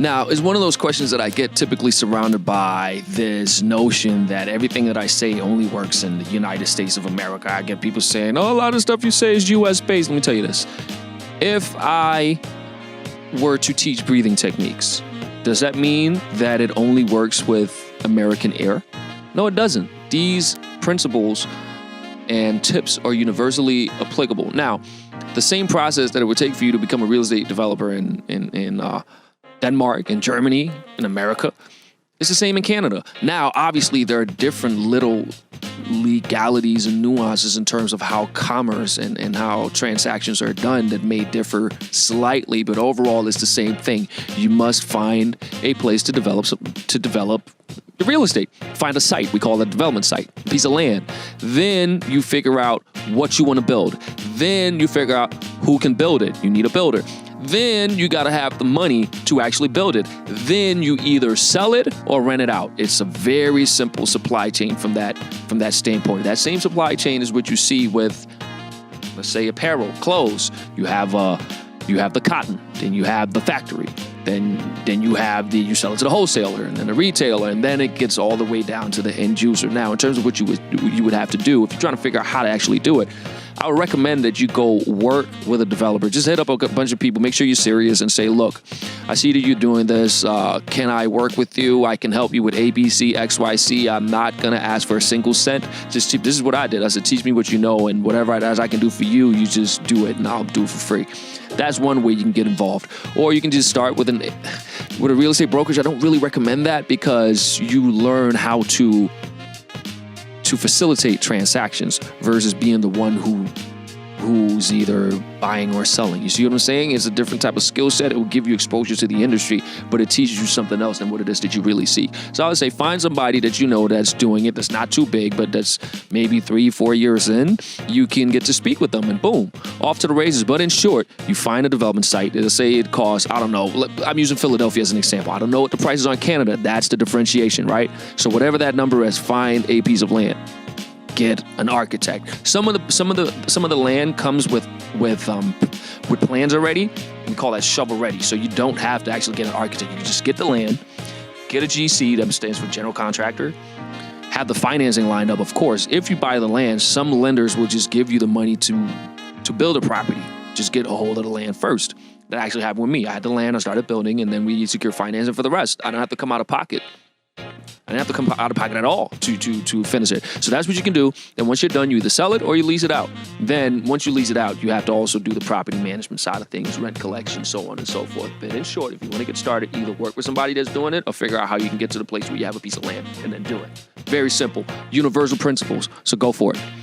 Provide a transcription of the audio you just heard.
Now, it's one of those questions that I get typically surrounded by this notion that everything that I say only works in the United States of America. I get people saying, oh, a lot of stuff you say is US based. Let me tell you this. If I were to teach breathing techniques, does that mean that it only works with American air? No, it doesn't. These principles and tips are universally applicable. Now, the same process that it would take for you to become a real estate developer in Denmark, in Germany, in America, it's the same in Canada. Now, obviously, there are different little legalities and nuances in terms of how commerce and how transactions are done that may differ slightly, but overall it's the same thing. You must find a place to develop the real estate. Find a site. We call it a development site, a piece of land. Then you figure out what you want to build. Then you figure out who can build it. You need a builder. Then you got to have the money to actually build it. Then you either sell it or rent it out. It's a very simple supply chain from that standpoint. That same supply chain is what you see with, let's say, apparel, clothes. You have the cotton, then you have the factory, then you sell it to the wholesaler and then the retailer, and then it gets all the way down to the end user. Now, in terms of what you would have to do if you're trying to figure out how to actually do it, I would recommend that you go work with a developer. Just hit up a bunch of people, make sure you're serious, and say, look, I see that you're doing this. Can I work with you? I can help you with A, B, C, X, Y, Z. I'm not going to ask for a single cent. This is what I did. I said, teach me what you know, and whatever I can do for you, you just do it, and I'll do it for free. That's one way you can get involved. Or you can just start with a real estate brokerage. I don't really recommend that because you learn how to facilitate transactions versus being the one who's either buying or selling. You see what I'm saying? It's a different type of skill set. It will give you exposure to the industry, but it teaches you something else than what it is that you really see. So I would say find somebody that you know that's doing it, that's not too big, but that's maybe 3-4 years in. You can get to speak with them and boom, off to the races. But in short, you find a development site. It'll say it costs, I don't know, I'm using Philadelphia as an example. I don't know what the prices are in Canada. That's the differentiation, right? So whatever that number is, find a piece of land. Get an architect. Some of the land comes with plans already. We call that shovel ready. So you don't have to actually get an architect. You can just get the land, get a GC, that stands for general contractor, have the financing lined up. Of course, if you buy the land, some lenders will just give you the money to build a property. Just get a hold of the land first. That actually happened with me. I had the land, I started building, and then we secure financing for the rest. I don't have to come out of pocket. I didn't have to come out of pocket at all to finish it. So that's what you can do. And once you're done, you either sell it or you lease it out. Then once you lease it out, you have to also do the property management side of things, rent collection, so on and so forth. But in short, if you want to get started, either work with somebody that's doing it or figure out how you can get to the place where you have a piece of land and then do it. Very simple, universal principles. So go for it.